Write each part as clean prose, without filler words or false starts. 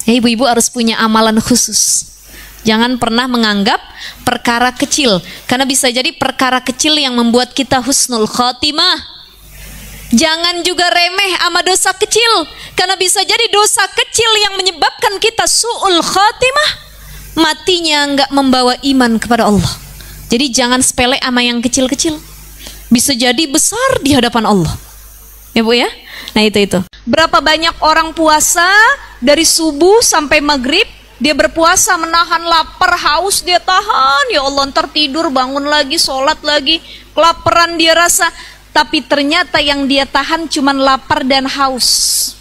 Ya, ibu-ibu harus punya amalan khusus. Jangan pernah menganggap perkara kecil, karena bisa jadi perkara kecil yang membuat kita husnul khotimah. Jangan juga remeh sama dosa kecil, karena bisa jadi dosa kecil yang menyebabkan kita su'ul khotimah, matinya nggak membawa iman kepada Allah. Jadi jangan sepele sama yang kecil-kecil, bisa jadi besar di hadapan Allah. Ya Bu ya? Nah itu. Berapa banyak orang puasa dari subuh sampai maghrib, dia berpuasa menahan lapar, haus dia tahan, ya Allah, ntar tidur, bangun lagi, sholat lagi, kelaparan dia rasa. Tapi ternyata yang dia tahan cuman lapar dan haus.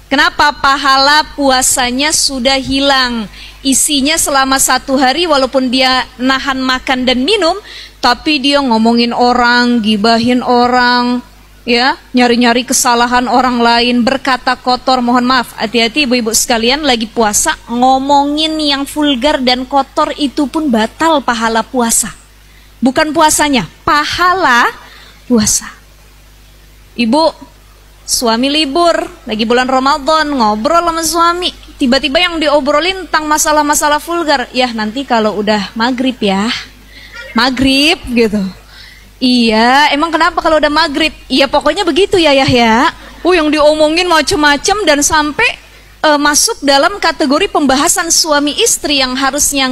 Kenapa? Pahala puasanya sudah hilang. Isinya selama 1 hari, walaupun dia nahan makan dan minum, tapi dia ngomongin orang, gibahin orang, ya, nyari-nyari kesalahan orang lain, berkata kotor. Mohon maaf, hati-hati ibu-ibu sekalian, lagi puasa ngomongin yang vulgar dan kotor itu pun batal pahala puasa. Bukan puasanya, pahala puasa. Ibu, suami libur, lagi bulan Ramadan, ngobrol sama suami, tiba-tiba yang diobrolin tentang masalah-masalah vulgar. Ya nanti kalau udah maghrib ya, maghrib gitu. Iya, emang kenapa kalau udah maghrib? Iya pokoknya begitu ya Yahya. Yang diomongin macem-macem dan sampai masuk dalam kategori pembahasan suami istri yang harusnya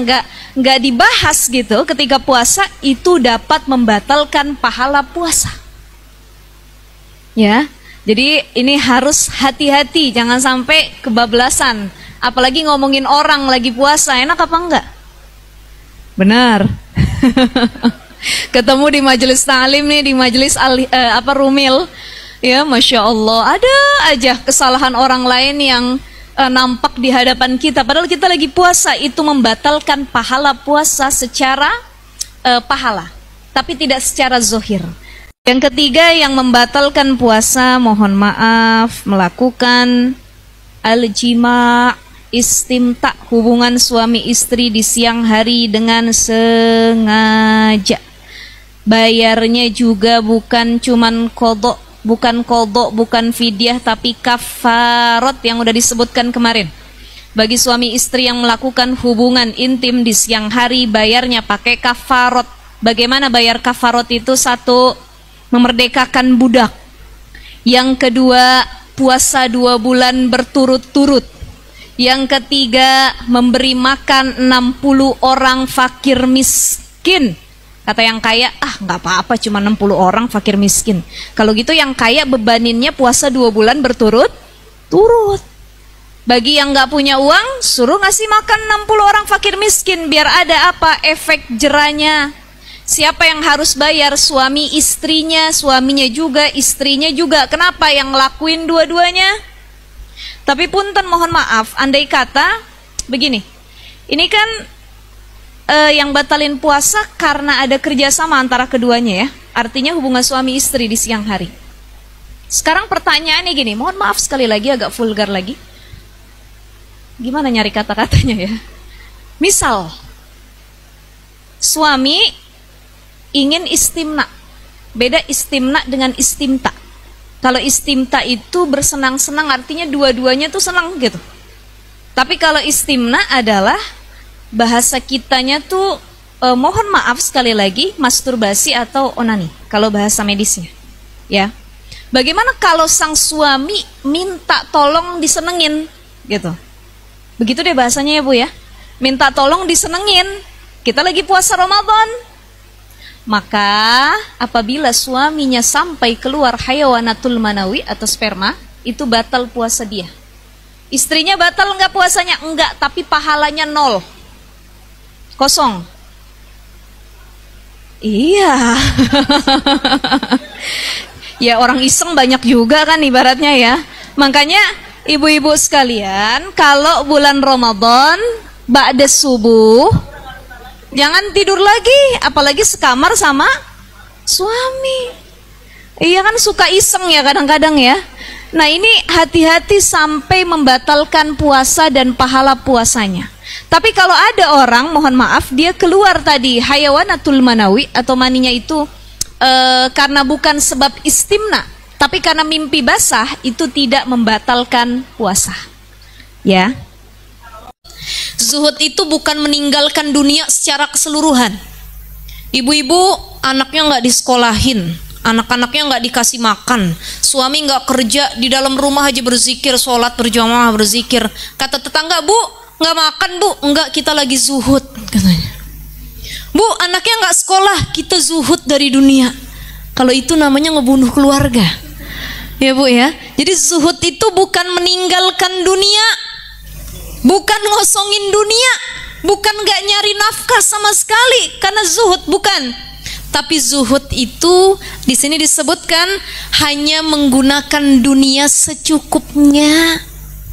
nggak dibahas gitu ketika puasa, itu dapat membatalkan pahala puasa. Ya, jadi ini harus hati-hati, jangan sampai kebablasan. Apalagi ngomongin orang lagi puasa, enak apa enggak? Benar. Ketemu di majelis ta'lim nih, di majelis Rumil, ya Masya Allah, ada aja kesalahan orang lain yang nampak di hadapan kita, padahal kita lagi puasa. Itu membatalkan pahala puasa secara pahala, tapi tidak secara zohir. Yang ketiga yang membatalkan puasa, mohon maaf, melakukan al-jima', istimta', hubungan suami istri di siang hari dengan sengaja. Bayarnya juga bukan cuman qadha, bukan fidyah, tapi kafarat yang udah disebutkan kemarin. Bagi suami istri yang melakukan hubungan intim di siang hari, bayarnya pakai kafarat. Bagaimana bayar kafarat itu? 1, memerdekakan budak. Yang kedua, puasa 2 bulan berturut-turut. Yang ketiga, memberi makan 60 orang fakir miskin. Kata yang kaya, nggak apa-apa, cuma 60 orang fakir miskin. Kalau gitu yang kaya bebaninnya puasa 2 bulan berturut-turut. Bagi yang nggak punya uang, suruh ngasih makan 60 orang fakir miskin. Biar ada apa? Efek jerahnya. Siapa yang harus bayar? Suami istrinya, suaminya juga, istrinya juga. Kenapa? Yang ngelakuin dua-duanya. Tapi punten, mohon maaf, andai kata begini, ini kan yang batalin puasa karena ada kerjasama antara keduanya ya, artinya hubungan suami istri di siang hari. Sekarang pertanyaannya gini, mohon maaf sekali lagi agak vulgar lagi, gimana nyari kata-katanya ya. Misal suami ingin istimna, beda istimna dengan istimta. Kalau istimta itu bersenang-senang, artinya dua-duanya tuh senang gitu. Tapi kalau istimna adalah bahasa kitanya tuh mohon maaf sekali lagi, masturbasi atau onani kalau bahasa medisnya. Ya. Bagaimana kalau sang suami minta tolong disenengin gitu. Begitu deh bahasanya ya Bu ya. Minta tolong disenengin. Kita lagi puasa Ramadan. Maka apabila suaminya sampai keluar hayawanatul manawi atau sperma, itu batal puasa dia. Istrinya batal enggak puasanya? Enggak, tapi pahalanya 0. Kosong. Iya. Ya orang iseng banyak juga kan ibaratnya ya. Makanya ibu-ibu sekalian, kalau bulan Ramadan ba'da subuh jangan tidur lagi, apalagi sekamar sama suami. Iya kan suka iseng ya kadang-kadang ya. Nah ini hati-hati sampai membatalkan puasa dan pahala puasanya. Tapi kalau ada orang, mohon maaf, dia keluar tadi hayawanatul manawi atau maninya itu karena bukan sebab istimna, tapi karena mimpi basah, itu tidak membatalkan puasa. Ya. Zuhud itu bukan meninggalkan dunia secara keseluruhan. Ibu-ibu anaknya nggak disekolahin, anak-anaknya nggak dikasih makan, suami nggak kerja, di dalam rumah aja berzikir, sholat berjamaah berzikir. Kata tetangga, bu nggak makan bu, nggak, kita lagi zuhud katanya. Bu anaknya nggak sekolah, kita zuhud dari dunia. Kalau itu namanya ngebunuh keluarga, ya bu ya. Jadi zuhud itu bukan meninggalkan dunia, bukan ngosongin dunia, bukan nggak nyari nafkah sama sekali karena zuhud, bukan. Tapi zuhud itu di sini disebutkan hanya menggunakan dunia secukupnya,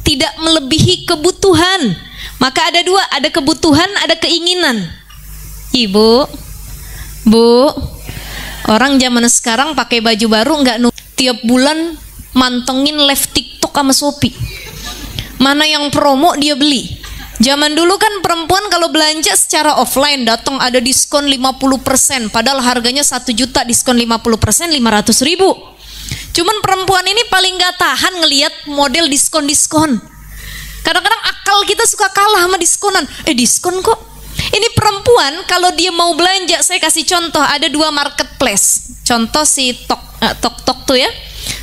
tidak melebihi kebutuhan. Maka ada dua, ada kebutuhan, ada keinginan. Ibu, bu, orang zaman sekarang pakai baju baru nggak, tiap bulan mantengin live TikTok sama Shopee. Mana yang promo dia beli. Zaman dulu kan perempuan kalau belanja secara offline datang ada diskon 50%, padahal harganya 1 juta, diskon 50% 500.000. Cuman perempuan ini paling gak tahan ngelihat model diskon-diskon. Kadang-kadang akal kita suka kalah sama diskonan. Diskon kok. Ini perempuan kalau dia mau belanja, saya kasih contoh, ada 2 marketplace. Contoh si Tok tuh ya,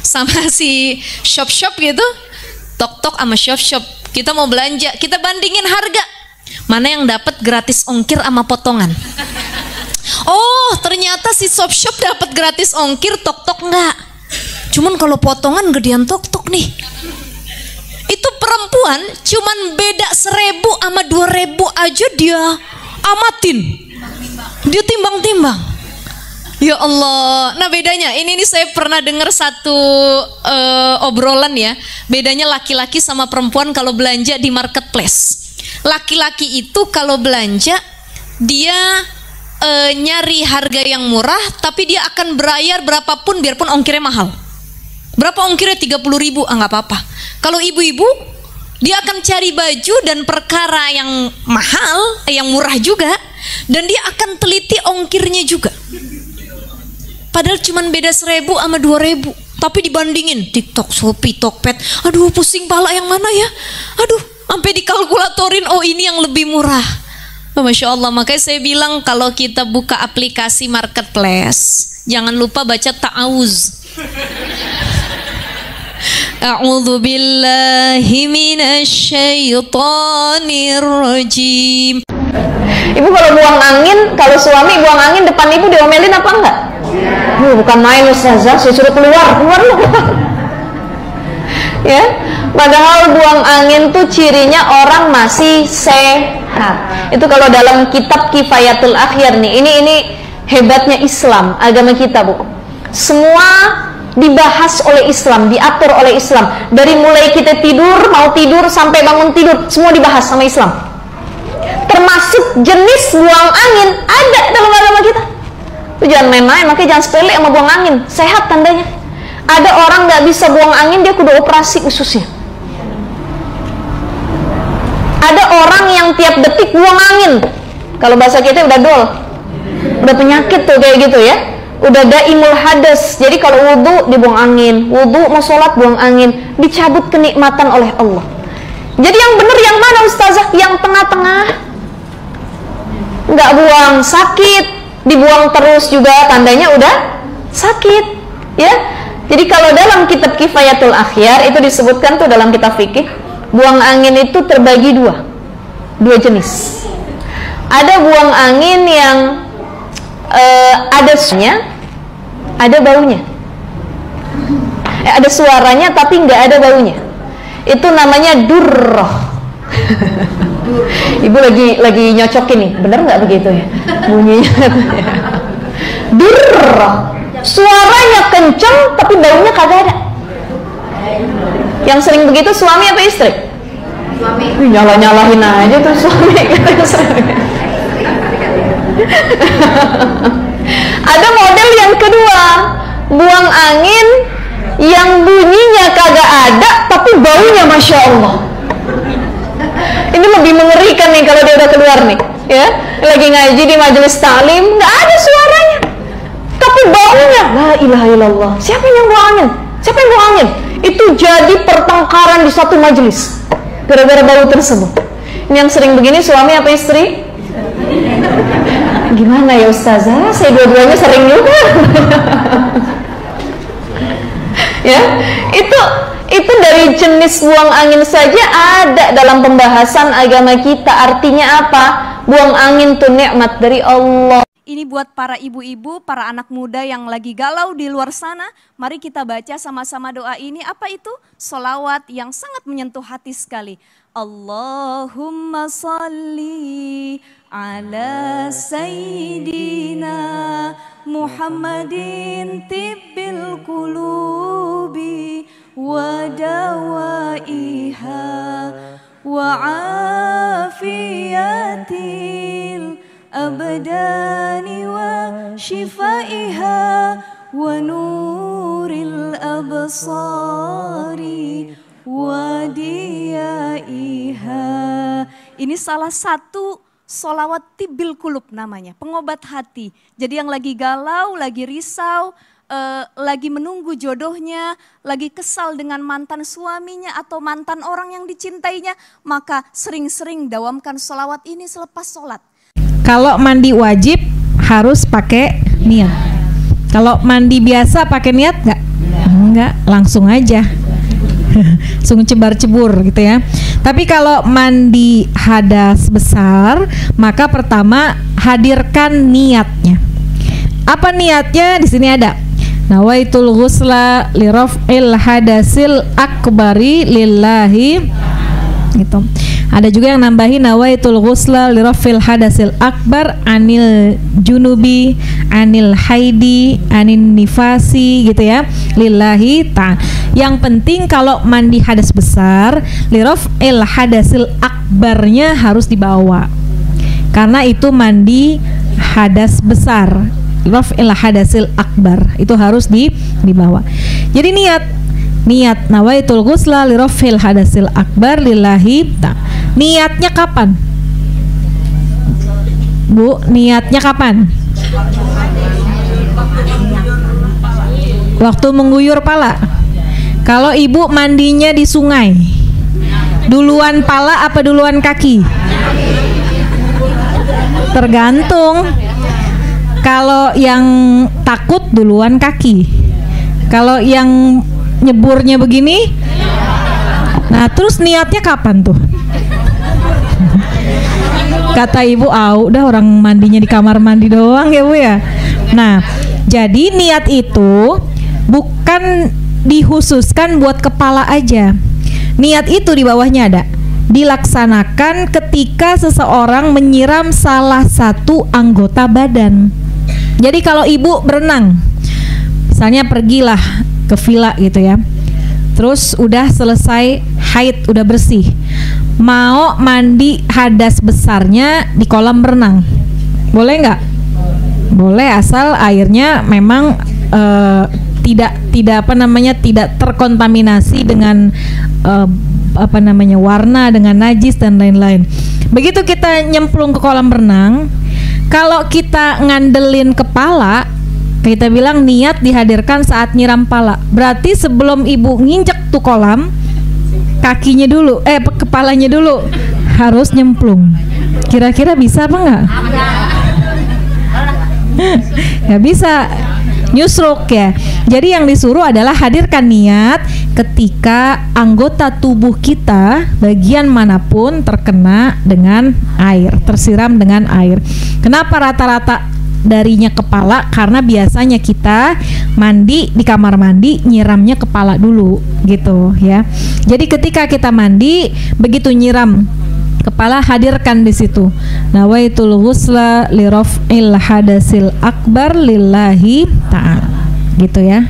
sama si Shop gitu. Tok sama Shop. Kita mau belanja, kita bandingin harga. Mana yang dapat gratis ongkir sama potongan? Oh, ternyata si Shop dapat gratis ongkir, Tok enggak. Cuman kalau potongan gedean Tok nih. Itu perempuan cuman beda 1.000 sama 2.000 aja dia amatin. Dia timbang-timbang. Ya Allah. Nah bedanya, ini saya pernah dengar satu obrolan ya. Bedanya laki-laki sama perempuan kalau belanja di marketplace. Laki-laki itu kalau belanja dia nyari harga yang murah, tapi dia akan bayar berapapun biarpun ongkirnya mahal. Berapa ongkirnya? 30.000, nggak apa-apa. Kalau ibu-ibu, dia akan cari baju dan perkara yang mahal, yang murah juga, dan dia akan teliti ongkirnya juga. Padahal cuman beda 1.000 sama 2.000, tapi dibandingin TikTok, Shopee, Tokped. Aduh pusing pala yang mana ya. Aduh sampai dikalkulatorin, oh ini yang lebih murah. Oh, Masya Allah. Makanya saya bilang kalau kita buka aplikasi marketplace, jangan lupa baca ta'awuz. A'udzu billahi minasyaitonir rajim. Ibu kalau buang angin, kalau suami buang angin depan ibu diomelin apa enggak? Bukan main Ustazah, saya suruh keluar loh. Ya, padahal buang angin tuh cirinya orang masih sehat. Itu kalau dalam kitab Kifayatul Akhyar nih. Ini hebatnya Islam, agama kita, Bu. Semua dibahas oleh Islam, diatur oleh Islam. Dari mulai kita tidur, mau tidur sampai bangun tidur, semua dibahas sama Islam. Termasuk jenis buang angin ada dalam agama kita. Itu jangan main-main, makanya jangan sepele sama buang angin. Sehat tandanya. Ada orang nggak bisa buang angin, dia kudu operasi ususnya. Ada orang yang tiap detik buang angin. Kalau bahasa kita udah dol, udah penyakit tuh kayak gitu ya. Udah daimul hadas. Jadi kalau wudu dibuang angin, wudu mau sholat buang angin, dicabut kenikmatan oleh Allah. Jadi yang benar yang mana Ustazah? Yang tengah-tengah. Nggak buang sakit, dibuang terus juga tandanya udah sakit, ya. Jadi kalau dalam kitab Kifayatul Akhyar itu disebutkan tuh dalam kitab fikih, buang angin itu terbagi dua jenis. Ada buang angin yang ada suaranya, ada baunya. Ada suaranya tapi nggak ada baunya. Itu namanya durroh. Ibu lagi nyocokin nih, bener nggak begitu ya bunyinya? Durroh, suaranya kenceng tapi baunya kagak ada. Yang sering begitu suami apa istri? Suami. Nyala-nyalahin aja tuh suami. Ada model yang kedua, buang angin yang bunyinya kagak ada tapi baunya Masya Allah. Ini lebih mengerikan nih kalau dia udah keluar nih, ya. Lagi ngaji di majelis ta'lim, nggak ada suaranya tapi baunya la ilaha illallah. Siapa yang buang angin? Siapa yang buang angin? Itu jadi pertengkaran di satu majelis gara-gara bau tersebut. Yang sering begini suami apa istri? Gimana ya Ustazah? Saya dua-duanya sering juga. Ya, itu dari jenis buang angin saja ada dalam pembahasan agama kita. Artinya apa? Buang angin itu nikmat dari Allah. Ini buat para ibu-ibu, para anak muda yang lagi galau di luar sana. Mari kita baca sama-sama doa ini. Apa itu? Sholawat yang sangat menyentuh hati sekali. Allahumma salli ala sayyidina Muhammadin tibbil qulubi wa dawaiha wa afiyatil abdani wa shifaiha wa nuril absari wa diyaiha. Ini salah satu sholawat tibbil kulub namanya, pengobat hati. Jadi yang lagi galau, lagi risau, lagi menunggu jodohnya, lagi kesal dengan mantan suaminya atau mantan orang yang dicintainya, maka sering-sering dawamkan sholawat ini selepas sholat. Kalau mandi wajib harus pakai niat. Kalau mandi biasa pakai niat nggak? Enggak, langsung aja. Langsung cebar-cebur gitu ya. Tapi kalau mandi hadas besar, maka pertama hadirkan niatnya. Apa niatnya? Di sini ada. Nawaitul ghusla li raf'il hadasil akbari lillahi. Gitu. Ada juga yang nambahin nawaitul ghusla li raf'il hadasil akbar anil junubi, anil haidi, anin nifasi gitu ya. Lillahi ta'ala. Yang penting kalau mandi hadas besar, li raf'il hadasil akbarnya harus dibawa. Karena itu mandi hadas besar. Raf'il hadasil akbar itu harus dibawa. Jadi niat nawaitul ghusla li raf'il hadasil akbar lillahi ta'ala. Niatnya kapan? Bu, niatnya kapan? Waktu mengguyur pala. Kalau ibu mandinya di sungai, duluan pala apa duluan kaki? Tergantung. Kalau yang takut duluan kaki. Kalau yang nyeburnya begini, nah terus niatnya kapan tuh? Kata ibu, udah orang mandinya di kamar mandi doang ya bu ya. Nah, jadi niat itu bukan dikhususkan buat kepala aja. Niat itu di bawahnya ada. Dilaksanakan ketika seseorang menyiram salah satu anggota badan. Jadi kalau ibu berenang, misalnya pergilah ke villa gitu ya, terus udah selesai haid, udah bersih, mau mandi hadas besarnya di kolam renang, boleh nggak? Boleh, asal airnya memang tidak terkontaminasi dengan warna, dengan najis dan lain-lain. Begitu kita nyemplung ke kolam renang, kalau kita ngandelin kepala, kita bilang niat dihadirkan saat nyiram pala. Berarti sebelum ibu nginjek tuh kolam, kakinya dulu, kepalanya dulu harus nyemplung. Kira-kira bisa apa enggak? Nggak bisa, nyusruk ya. Jadi yang disuruh adalah hadirkan niat ketika anggota tubuh kita bagian manapun terkena dengan air, tersiram dengan air. Kenapa rata-rata darinya kepala? Karena biasanya kita mandi di kamar mandi nyiramnya kepala dulu gitu ya. Jadi ketika kita mandi, begitu nyiram kepala, hadirkan di situ nawaitul ghusla li raf'il hadasil akbar lillahi ta'ala gitu ya.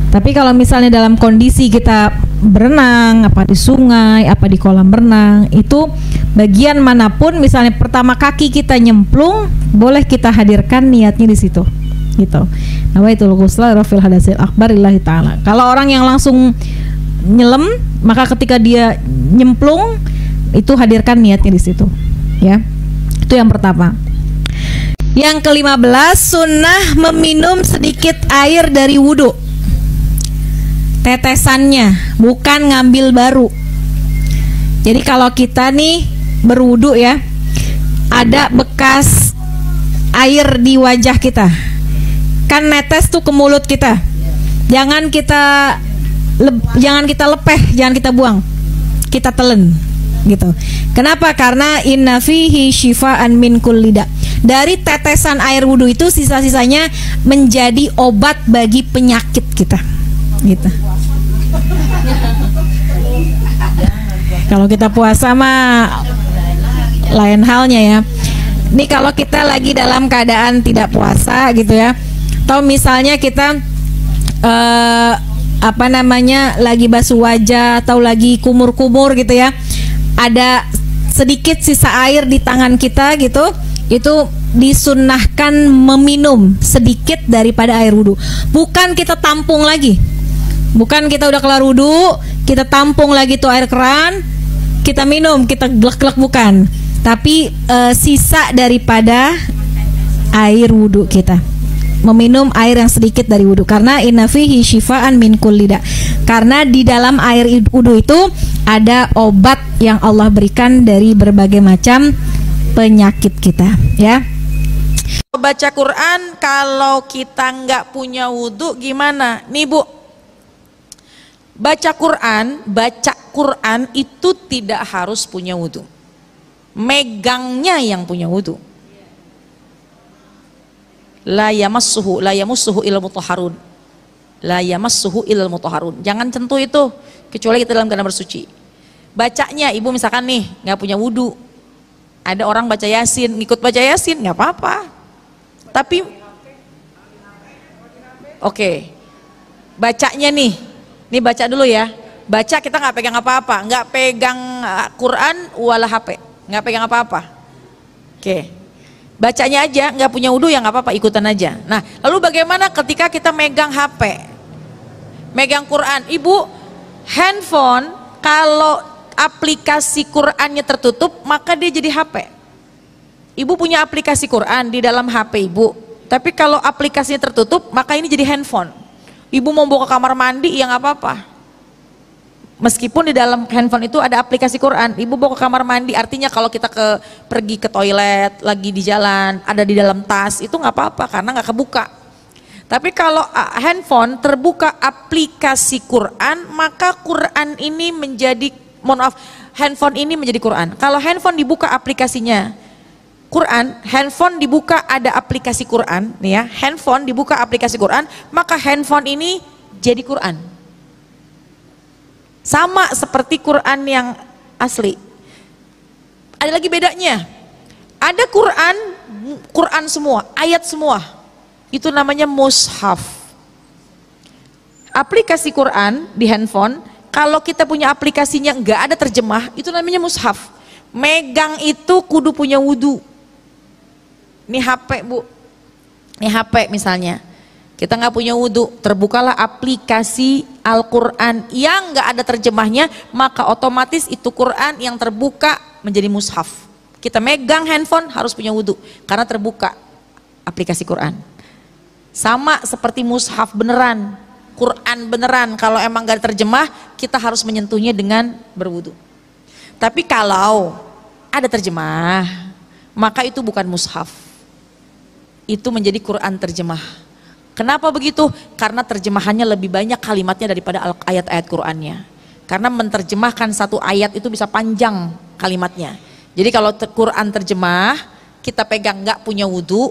Tapi kalau misalnya dalam kondisi kita berenang, apa di sungai, apa di kolam renang, itu bagian manapun, misalnya pertama kaki kita nyemplung, boleh kita hadirkan niatnya di situ gitu. Nawaitul ghusla rafil hadasil akbar lillahi ta'ala. Kalau orang yang langsung nyelam, maka ketika dia nyemplung itu hadirkan niatnya di situ ya. Itu yang pertama. Yang ke-15, sunnah meminum sedikit air dari wudhu, tetesannya, bukan ngambil baru. Jadi kalau kita nih berwudu ya, ada bekas air di wajah kita, kan netes tuh ke mulut kita. Jangan kita lepeh, jangan kita buang, kita telen gitu. Kenapa? Karena inna fihi syifaan min kulli da. Dari tetesan air wudu itu sisa-sisanya menjadi obat bagi penyakit kita gitu. Kalau kita puasa mah lain halnya ya. Ini kalau kita lagi dalam keadaan tidak puasa gitu ya, atau misalnya kita lagi basuh wajah atau lagi kumur-kumur gitu ya, ada sedikit sisa air di tangan kita gitu, itu disunnahkan meminum sedikit daripada air wudhu. Bukan kita tampung lagi, bukan kita udah kelar wudhu kita tampung lagi tuh air keran, kita minum, kita glek-glek, bukan. Tapi sisa daripada air wudhu kita, meminum air yang sedikit dari wudhu. Karena inna fihi syifaan min kulli da. Karena di dalam air wudhu itu ada obat yang Allah berikan dari berbagai macam penyakit kita ya. Baca Quran kalau kita nggak punya wudhu gimana? Nih Bu, baca Quran itu tidak harus punya wudhu. Megangnya yang punya wudhu. La yamassuhu ilal mutahharun. La yamassuhu ilal mutahharun. Jangan sentuh itu kecuali kita dalam keadaan bersuci. Bacanya, ibu misalkan nih nggak punya wudhu, ada orang baca yasin, ngikut baca yasin nggak apa-apa. Tapi oke, bacanya nih baca dulu ya. Baca kita nggak pegang apa-apa, nggak pegang Quran wala HP, nggak pegang apa-apa. Oke, bacanya aja, nggak punya wudhu ya nggak apa-apa, ikutan aja. Nah, lalu bagaimana ketika kita megang HP, megang Quran? Ibu, handphone kalau aplikasi Qurannya tertutup maka dia jadi HP. Ibu punya aplikasi Quran di dalam HP ibu, tapi kalau aplikasinya tertutup maka ini jadi handphone. Ibu mau bawa ke kamar mandi ya nggak apa-apa, meskipun di dalam handphone itu ada aplikasi Quran. Ibu bawa ke kamar mandi, artinya kalau kita pergi ke toilet, lagi di jalan, ada di dalam tas, itu nggak apa-apa karena nggak kebuka. Tapi kalau handphone terbuka aplikasi Quran, maka Quran ini menjadi, handphone ini menjadi Quran. Kalau handphone dibuka aplikasinya Quran, handphone dibuka ada aplikasi Quran, nih ya, handphone dibuka aplikasi Quran, maka handphone ini jadi Quran. Sama seperti Quran yang asli. Ada lagi bedanya. Ada Quran semua, ayat semua. Itu namanya mushaf. Aplikasi Quran di handphone, kalau kita punya aplikasinya nggak ada terjemah, itu namanya mushaf. Megang itu kudu punya wudhu. Ini HP Bu, ini HP misalnya, kita nggak punya wudhu, terbukalah aplikasi Al-Quran yang nggak ada terjemahnya, maka otomatis itu Quran yang terbuka menjadi mushaf. Kita megang handphone harus punya wudhu karena terbuka aplikasi Quran. Sama seperti mushaf beneran, Quran beneran, kalau emang nggak ada terjemah kita harus menyentuhnya dengan berwudhu. Tapi kalau ada terjemah maka itu bukan mushaf, itu menjadi Quran terjemah. Kenapa begitu? Karena terjemahannya lebih banyak kalimatnya daripada ayat-ayat Qurannya. Karena menerjemahkan satu ayat itu bisa panjang kalimatnya. Jadi kalau Quran terjemah, kita pegang nggak punya wudhu,